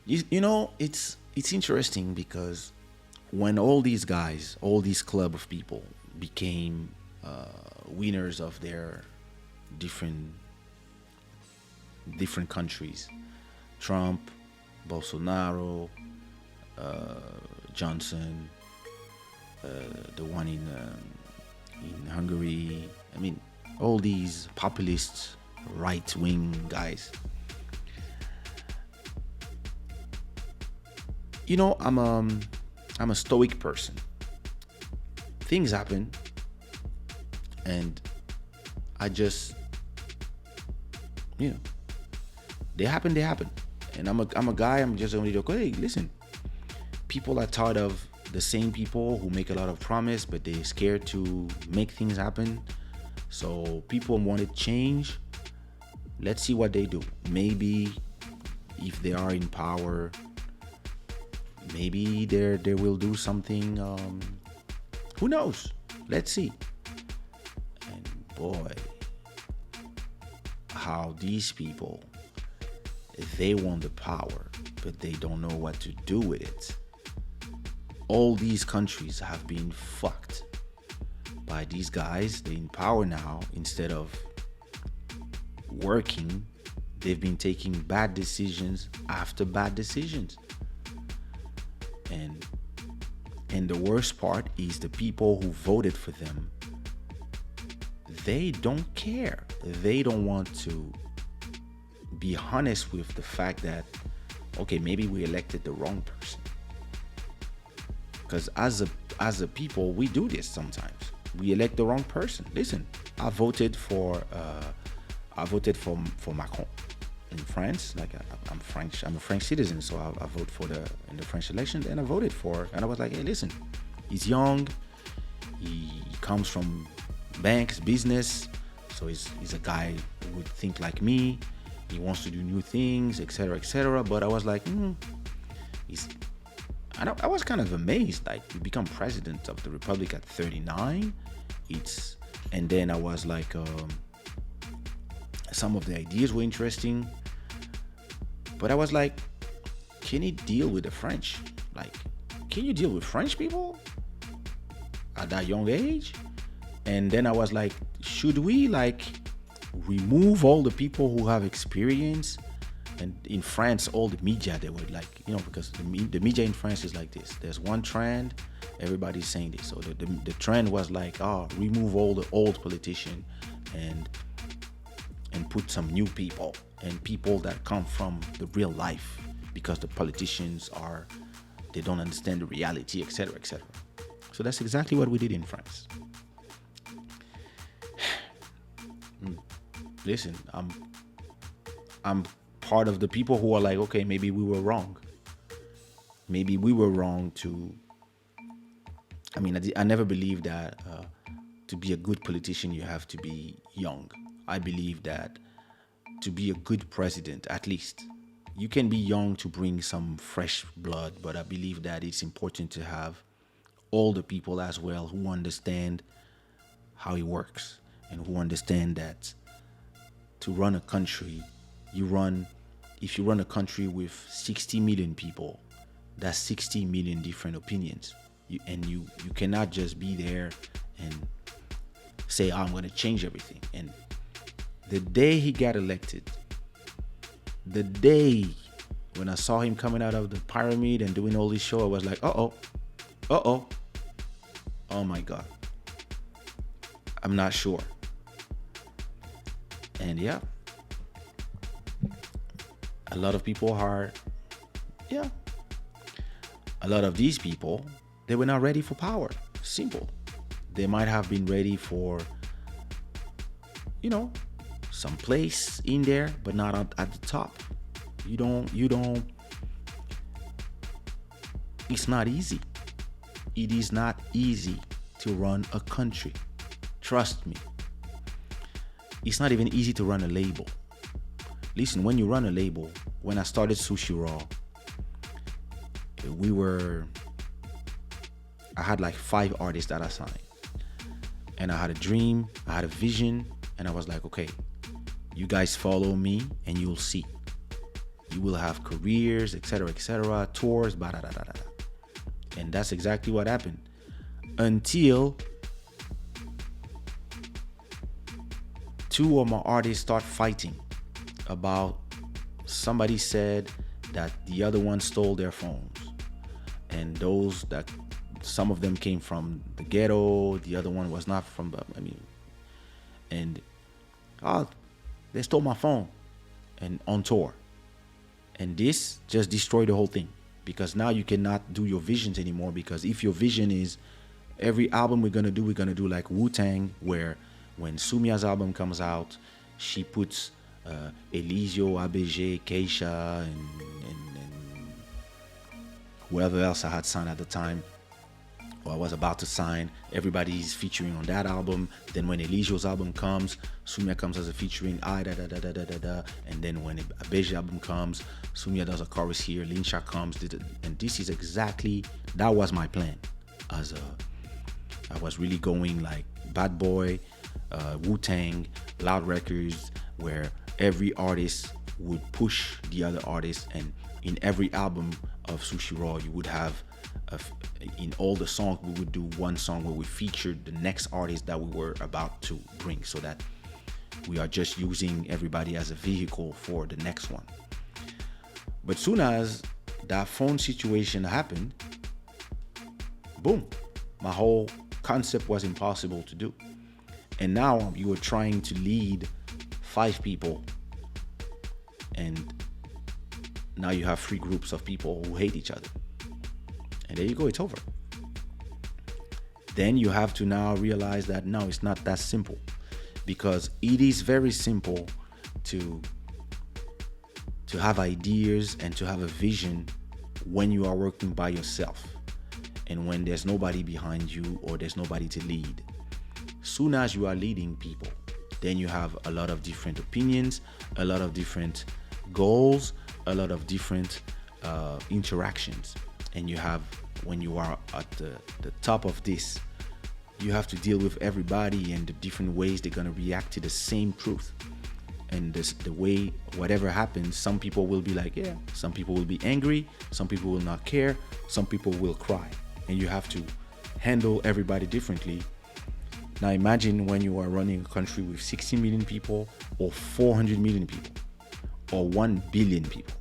You know, it's interesting because when all these guys, all these club of people became winners of their different different countries, Trump, Bolsonaro, Johnson, the one in Hungary. I mean, all these populist right wing guys. You know, I'm a stoic person. Things happen, and I just, you know, they happen. They happen, and I'm a guy. I'm just only like, hey, listen. People are tired of the same people who make a lot of promise, but they're scared to make things happen. So people wanted change. Let's see what they do. Maybe if they are in power, maybe they will do something. Who knows? Let's see. And boy, how these people, they want the power, but they don't know what to do with it. All these countries have been fucked by these guys. They're in power now. Instead of working, they've been taking bad decisions after bad decisions. And the worst part is the people who voted for them, they don't care. They don't want to be honest with the fact that, okay, maybe we elected the wrong person. Because as a people, we do this sometimes. We elect the wrong person. Listen, I voted for Macron in France. Like I'm French. I'm a French citizen, so I vote for in the French election, and I voted for. And I was like, hey, listen, he's young. He comes from banks, business, so he's a guy who would think like me. He wants to do new things, etc., etc. But I was like, he's. I was kind of amazed. Like, you become president of the republic at 39. And then I was like, some of the ideas were interesting, but I was like, can he deal with the French? Like, can you deal with French people at that young age? And then I was like, should we like remove all the people who have experience? And in France, all the media, they were like, because the media in France is like this. There's one trend, everybody's saying this. So the trend was like, remove all the old politicians and put some new people and people that come from the real life, because the politicians they don't understand the reality, etc., etc. So that's exactly what we did in France. Listen, I'm part of the people who are like, okay, maybe we were wrong. Maybe we were wrong to. I mean, I never believed that to be a good politician you have to be young. I believe that to be a good president, at least, you can be young to bring some fresh blood, but I believe that it's important to have older people as well who understand how it works and who understand that to run a country, if you run a country with 60 million people, that's 60 million different opinions. You cannot just be there and say, I'm going to change everything. And the day he got elected, the day when I saw him coming out of the pyramid and doing all this show, I was like, oh my God, I'm not sure. And yeah, a lot of people a lot of these people, they were not ready for power. Simple. They might have been ready for, some place in there, but not at the top. You don't, it's not easy. It is not easy to run a country. Trust me. It's not even easy to run a label. Listen, when you run a label, when I started Sushi Raw, I had like 5 artists that I signed. And I had a dream, I had a vision, and I was like, okay, you guys follow me and you'll see. You will have careers, etc., tours, blah, blah, blah, blah, blah. And that's exactly what happened. Until two of my artists start fighting about, somebody said that the other one stole their phones. And those that, some of them came from the ghetto, the other one was not from the, and they stole my phone and on tour. And this just destroyed the whole thing, because now you cannot do your visions anymore. Because if your vision is every album we're gonna do like Wu-Tang, where when Sumia's album comes out, she puts Elisio, ABG, Kaysha, and whoever else I had signed at the time, or I was about to sign, everybody's featuring on that album. Then when Elisio's album comes, Sumia comes as a featuring, and then when ABG album comes, Sumia does a chorus here, Linsha comes, and this is exactly, that was my plan. I was really going like Bad Boy, Wu-Tang, Loud Records, where every artist would push the other artist, and in every album of Sushi Raw, you would have, in all the songs, we would do one song where we featured the next artist that we were about to bring, so that we are just using everybody as a vehicle for the next one. But soon as that phone situation happened, boom, my whole concept was impossible to do. And now you are trying to lead 5 people, and now you have 3 groups of people who hate each other. And there you go, it's over. Then you have to now realize that no, it's not that simple, because it is very simple to have ideas and to have a vision when you are working by yourself and when there's nobody behind you or there's nobody to lead. Soon as you are leading people, then you have a lot of different opinions, a lot of different goals, a lot of different interactions. And you have, when you are at the top of this, you have to deal with everybody and the different ways they're going to react to the same truth. And the way, whatever happens, some people will be like, yeah, some people will be angry, some people will not care, some people will cry. And you have to handle everybody differently. Now imagine when you are running a country with 60 million people, or 400 million people, or 1 billion people.